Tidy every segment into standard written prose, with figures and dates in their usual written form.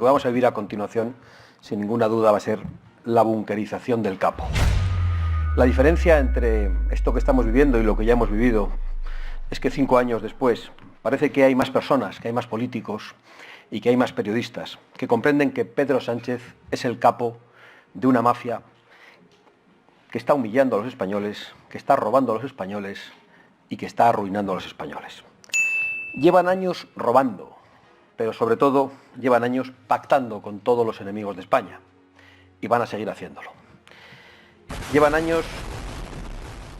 que vamos a vivir a continuación, sin ninguna duda, va a ser la bunkerización del capo. La diferencia entre esto que estamos viviendo y lo que ya hemos vivido es que 5 años después parece que hay más personas, que hay más políticos y que hay más periodistas que comprenden que Pedro Sánchez es el capo de una mafia que está humillando a los españoles, que está robando a los españoles y que está arruinando a los españoles. Llevan años robando, pero sobre todo llevan años pactando con todos los enemigos de España y van a seguir haciéndolo. Llevan años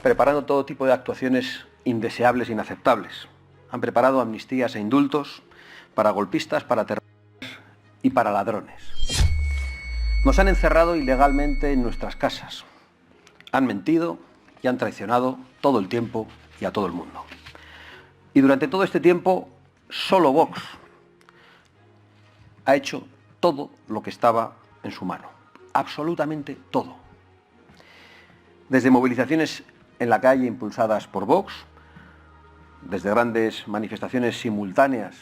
preparando todo tipo de actuaciones indeseables e inaceptables. Han preparado amnistías e indultos para golpistas, para terroristas y para ladrones. Nos han encerrado ilegalmente en nuestras casas. Han mentido y han traicionado todo el tiempo y a todo el mundo. Y durante todo este tiempo, solo Vox ha hecho todo lo que estaba en su mano. Absolutamente todo. Desde movilizaciones en la calle impulsadas por Vox, desde grandes manifestaciones simultáneas,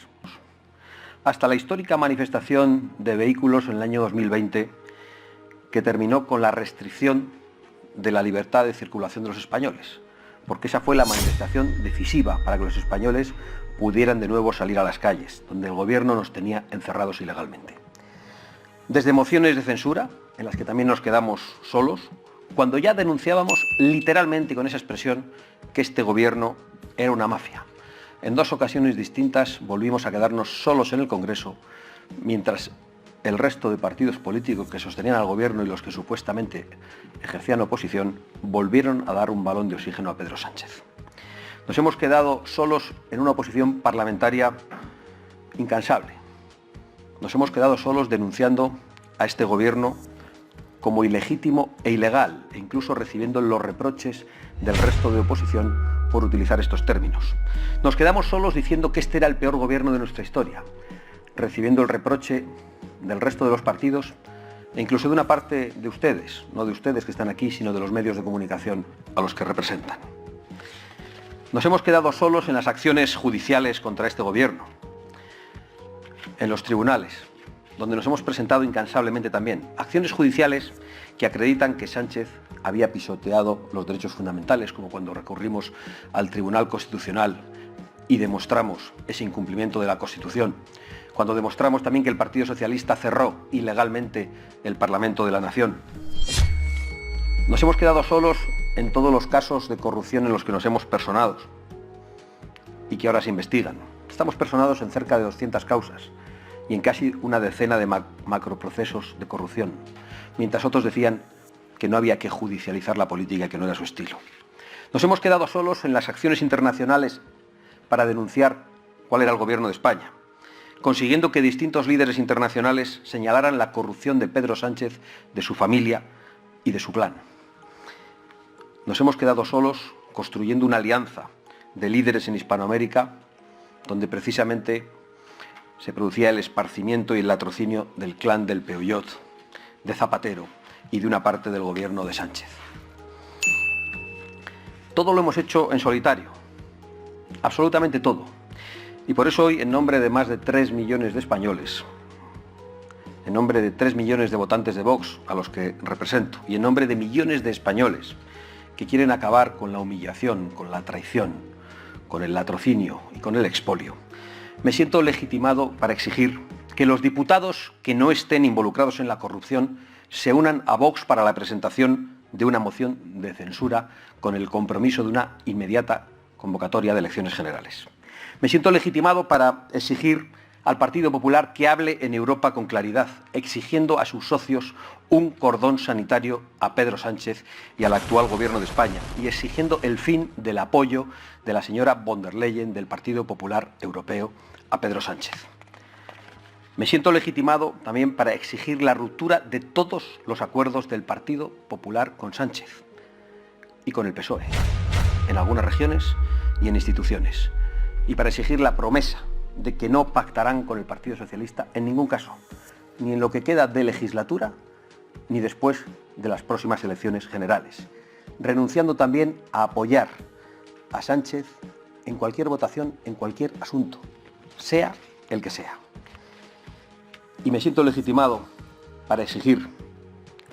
hasta la histórica manifestación de vehículos en el año 2020, que terminó con la restricción de la libertad de circulación de los españoles, porque esa fue la manifestación decisiva para que los españoles pudieran de nuevo salir a las calles, donde el gobierno nos tenía encerrados ilegalmente. Desde mociones de censura, en las que también nos quedamos solos, cuando ya denunciábamos literalmente con esa expresión que este gobierno era una mafia. En 2 ocasiones distintas volvimos a quedarnos solos en el Congreso, mientras el resto de partidos políticos que sostenían al gobierno y los que supuestamente ejercían oposición volvieron a dar un balón de oxígeno a Pedro Sánchez. Nos hemos quedado solos en una oposición parlamentaria incansable. Nos hemos quedado solos denunciando a este gobierno como ilegítimo e ilegal, e incluso recibiendo los reproches del resto de oposición por utilizar estos términos. Nos quedamos solos diciendo que este era el peor gobierno de nuestra historia, recibiendo el reproche del resto de los partidos e incluso de una parte de ustedes, no de ustedes que están aquí, sino de los medios de comunicación a los que representan. Nos hemos quedado solos en las acciones judiciales contra este gobierno, en los tribunales, donde nos hemos presentado incansablemente también. Acciones judiciales que acreditan que Sánchez había pisoteado los derechos fundamentales, como cuando recurrimos al Tribunal Constitucional y demostramos ese incumplimiento de la Constitución, cuando demostramos también que el Partido Socialista cerró ilegalmente el Parlamento de la Nación. Nos hemos quedado solos en todos los casos de corrupción en los que nos hemos personado y que ahora se investigan. Estamos personados en cerca de 200 causas y en casi una decena de macroprocesos de corrupción, mientras otros decían que no había que judicializar la política, que no era su estilo. Nos hemos quedado solos en las acciones internacionales para denunciar cuál era el gobierno de España, consiguiendo que distintos líderes internacionales señalaran la corrupción de Pedro Sánchez, de su familia y de su clan. Nos hemos quedado solos construyendo una alianza de líderes en Hispanoamérica, donde precisamente se producía el esparcimiento y el latrocinio del clan del Peuyot, de Zapatero y de una parte del gobierno de Sánchez. Todo lo hemos hecho en solitario, absolutamente todo. Y por eso hoy, en nombre de más de 3 millones de españoles, en nombre de 3 millones de votantes de Vox, a los que represento, y en nombre de millones de españoles que quieren acabar con la humillación, con la traición, con el latrocinio y con el expolio, me siento legitimado para exigir que los diputados que no estén involucrados en la corrupción se unan a Vox para la presentación de una moción de censura con el compromiso de una inmediata convocatoria de elecciones generales. Me siento legitimado para exigir al Partido Popular que hable en Europa con claridad, exigiendo a sus socios un cordón sanitario a Pedro Sánchez y al actual gobierno de España, y exigiendo el fin del apoyo de la señora von der Leyen del Partido Popular Europeo a Pedro Sánchez. Me siento legitimado también para exigir la ruptura de todos los acuerdos del Partido Popular con Sánchez y con el PSOE, en algunas regiones y en instituciones, y para exigir la promesa de que no pactarán con el Partido Socialista en ningún caso, ni en lo que queda de legislatura, ni después de las próximas elecciones generales, renunciando también a apoyar a Sánchez en cualquier votación, en cualquier asunto, sea el que sea. Y me siento legitimado para exigir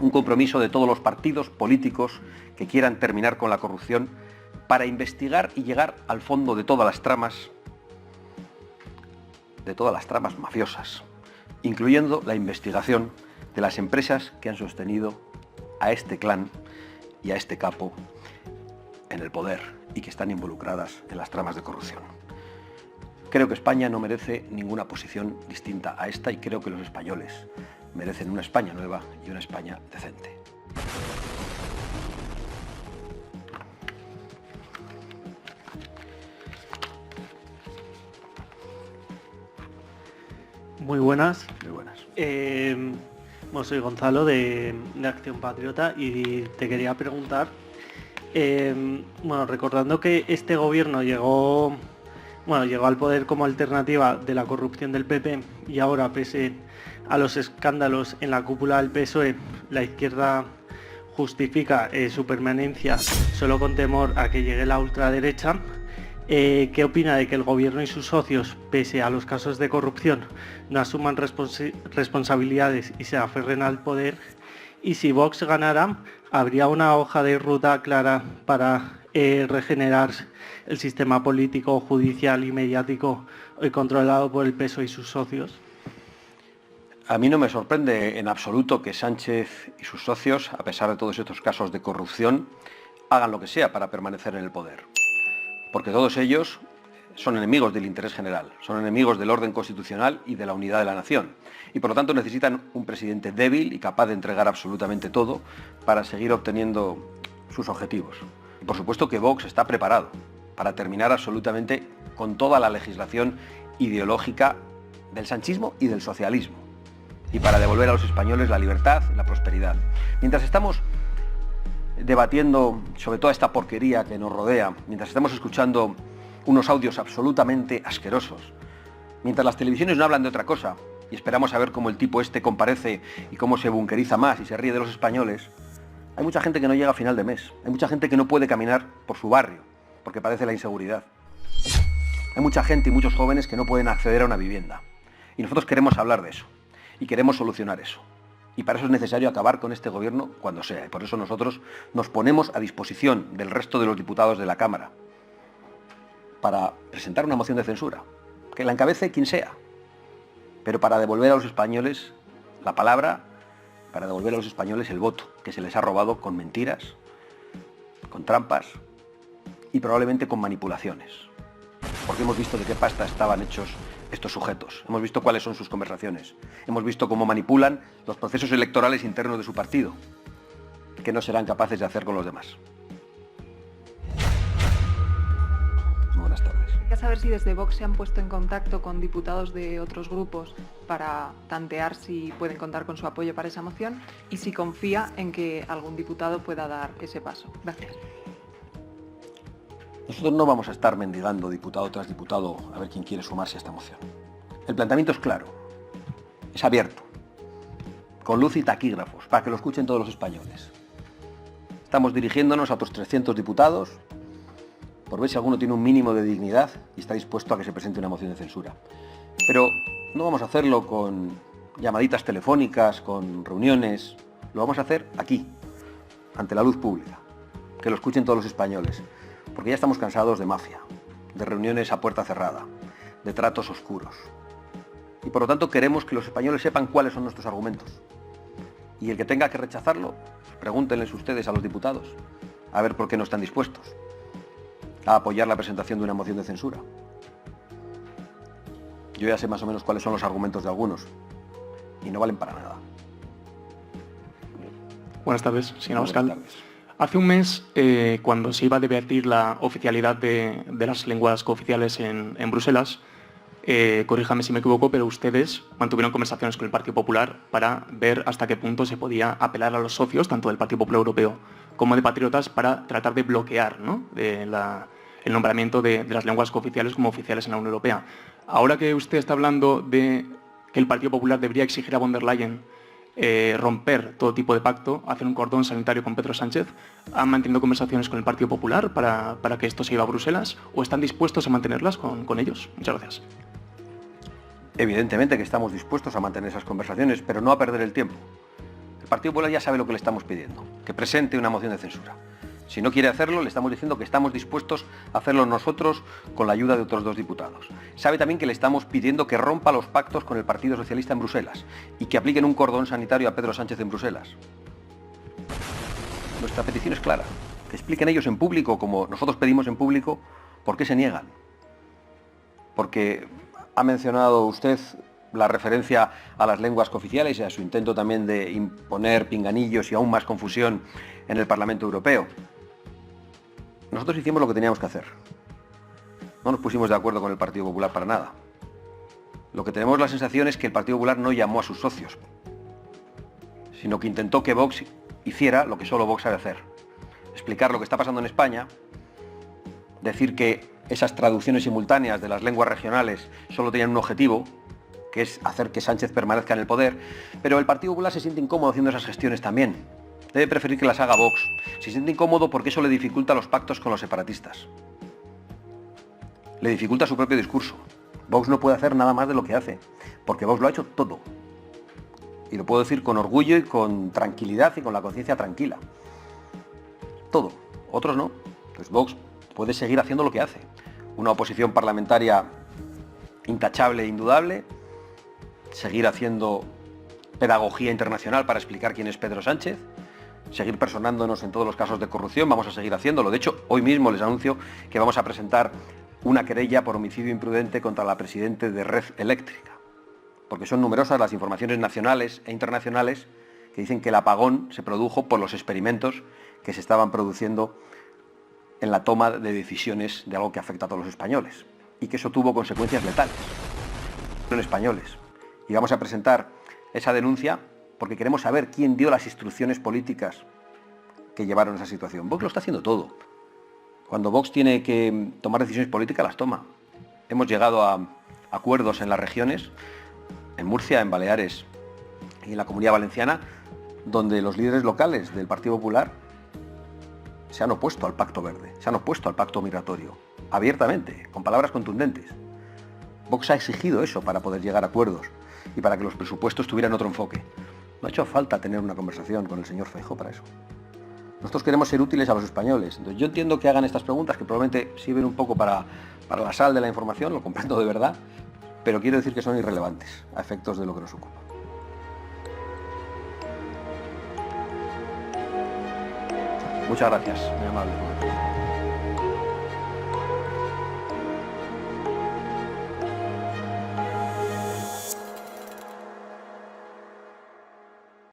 un compromiso de todos los partidos políticos que quieran terminar con la corrupción para investigar y llegar al fondo de todas las tramas mafiosas, incluyendo la investigación de las empresas que han sostenido a este clan y a este capo en el poder y que están involucradas en las tramas de corrupción. Creo que España no merece ninguna posición distinta a esta y creo que los españoles merecen una España nueva y una España decente. Muy buenas. Muy buenas. Bueno, soy Gonzalo de Acción Patriota y te quería preguntar, bueno, recordando que este gobierno llegó al poder como alternativa de la corrupción del PP y ahora, pese a los escándalos en la cúpula del PSOE, la izquierda justifica su permanencia solo con temor a que llegue la ultraderecha. ¿Qué opina de que el gobierno y sus socios, pese a los casos de corrupción, no asuman responsabilidades y se aferren al poder? Y si Vox ganara, ¿habría una hoja de ruta clara para regenerar el sistema político, judicial y mediático controlado por el PSOE y sus socios? A mí no me sorprende en absoluto que Sánchez y sus socios, a pesar de todos estos casos de corrupción, hagan lo que sea para permanecer en el poder. Porque todos ellos son enemigos del interés general, son enemigos del orden constitucional y de la unidad de la nación. Y por lo tanto necesitan un presidente débil y capaz de entregar absolutamente todo para seguir obteniendo sus objetivos. Y por supuesto que Vox está preparado para terminar absolutamente con toda la legislación ideológica del sanchismo y del socialismo. Y para devolver a los españoles la libertad y la prosperidad. Mientras estamos debatiendo sobre toda esta porquería que nos rodea, mientras estamos escuchando unos audios absolutamente asquerosos, mientras las televisiones no hablan de otra cosa y esperamos a ver cómo el tipo este comparece y cómo se bunkeriza más y se ríe de los españoles, hay mucha gente que no llega a final de mes, hay mucha gente que no puede caminar por su barrio porque padece la inseguridad, hay mucha gente y muchos jóvenes que no pueden acceder a una vivienda y nosotros queremos hablar de eso y queremos solucionar eso. Y para eso es necesario acabar con este gobierno cuando sea. Y por eso nosotros nos ponemos a disposición del resto de los diputados de la Cámara para presentar una moción de censura, que la encabece quien sea, pero para devolver a los españoles la palabra, para devolver a los españoles el voto, que se les ha robado con mentiras, con trampas y probablemente con manipulaciones. Porque hemos visto de qué pasta estaban hechos estos sujetos. Hemos visto cuáles son sus conversaciones. Hemos visto cómo manipulan los procesos electorales internos de su partido, que no serán capaces de hacer con los demás. Buenas tardes. Quería saber si desde Vox se han puesto en contacto con diputados de otros grupos para tantear si pueden contar con su apoyo para esa moción y si confía en que algún diputado pueda dar ese paso. Gracias. Nosotros no vamos a estar mendigando diputado tras diputado a ver quién quiere sumarse a esta moción. El planteamiento es claro, es abierto, con luz y taquígrafos, para que lo escuchen todos los españoles. Estamos dirigiéndonos a otros 300 diputados, por ver si alguno tiene un mínimo de dignidad y está dispuesto a que se presente una moción de censura. Pero no vamos a hacerlo con llamaditas telefónicas, con reuniones, lo vamos a hacer aquí, ante la luz pública, que lo escuchen todos los españoles. Porque ya estamos cansados de mafia, de reuniones a puerta cerrada, de tratos oscuros. Y por lo tanto queremos que los españoles sepan cuáles son nuestros argumentos. Y el que tenga que rechazarlo, pregúntenles ustedes a los diputados, a ver por qué no están dispuestos a apoyar la presentación de una moción de censura. Yo ya sé más o menos cuáles son los argumentos de algunos, y no valen para nada. Buenas tardes, señor Abascal. Buenas tardes. Hace un mes, cuando se iba a debatir la oficialidad de las lenguas cooficiales en Bruselas, corríjame si me equivoco, pero ustedes mantuvieron conversaciones con el Partido Popular para ver hasta qué punto se podía apelar a los socios, tanto del Partido Popular Europeo como de Patriotas, para tratar de bloquear, ¿no?, el nombramiento de las lenguas cooficiales como oficiales en la Unión Europea. Ahora que usted está hablando de que el Partido Popular debería exigir a von der Leyen romper todo tipo de pacto, hacer un cordón sanitario con Pedro Sánchez, ¿han mantenido conversaciones con el Partido Popular para que esto se lleve a Bruselas o están dispuestos a mantenerlas con ellos? Muchas gracias. Evidentemente que estamos dispuestos a mantener esas conversaciones, pero no a perder el tiempo. El Partido Popular ya sabe lo que le estamos pidiendo, que presente una moción de censura. Si no quiere hacerlo, le estamos diciendo que estamos dispuestos a hacerlo nosotros con la ayuda de otros 2 diputados. Sabe también que le estamos pidiendo que rompa los pactos con el Partido Socialista en Bruselas y que apliquen un cordón sanitario a Pedro Sánchez en Bruselas. Nuestra petición es clara, que expliquen ellos en público, como nosotros pedimos en público, por qué se niegan. Porque ha mencionado usted la referencia a las lenguas cooficiales y a su intento también de imponer pinganillos y aún más confusión en el Parlamento Europeo. Nosotros hicimos lo que teníamos que hacer. No nos pusimos de acuerdo con el Partido Popular para nada. Lo que tenemos la sensación es que el Partido Popular no llamó a sus socios, sino que intentó que Vox hiciera lo que solo Vox sabe hacer. Explicar lo que está pasando en España, decir que esas traducciones simultáneas de las lenguas regionales solo tenían un objetivo, que es hacer que Sánchez permanezca en el poder, pero el Partido Popular se siente incómodo haciendo esas gestiones también. Debe preferir que las haga Vox. Se siente incómodo porque eso le dificulta los pactos con los separatistas. Le dificulta su propio discurso. Vox no puede hacer nada más de lo que hace, porque Vox lo ha hecho todo. Y lo puedo decir con orgullo y con tranquilidad y con la conciencia tranquila. Todo. Otros no. Pues Vox puede seguir haciendo lo que hace. Una oposición parlamentaria intachable e indudable, seguir haciendo pedagogía internacional para explicar quién es Pedro Sánchez, seguir personándonos en todos los casos de corrupción, vamos a seguir haciéndolo. De hecho, hoy mismo les anuncio que vamos a presentar una querella por homicidio imprudente contra la presidenta de Red Eléctrica, porque son numerosas las informaciones nacionales e internacionales que dicen que el apagón se produjo por los experimentos que se estaban produciendo en la toma de decisiones de algo que afecta a todos los españoles, y que eso tuvo consecuencias letales en españoles. Y vamos a presentar esa denuncia porque queremos saber quién dio las instrucciones políticas que llevaron a esa situación. Vox lo está haciendo todo. Cuando Vox tiene que tomar decisiones políticas, las toma. Hemos llegado a acuerdos en las regiones, en Murcia, en Baleares y en la Comunidad Valenciana, donde los líderes locales del Partido Popular se han opuesto al Pacto Verde, se han opuesto al pacto migratorio, abiertamente, con palabras contundentes. Vox ha exigido eso para poder llegar a acuerdos y para que los presupuestos tuvieran otro enfoque. No ha hecho falta tener una conversación con el señor Feijóo para eso. Nosotros queremos ser útiles a los españoles. Entonces, yo entiendo que hagan estas preguntas, que probablemente sirven un poco para la sal de la información, lo comprendo de verdad, pero quiero decir que son irrelevantes a efectos de lo que nos ocupa. Muchas gracias, muy amable.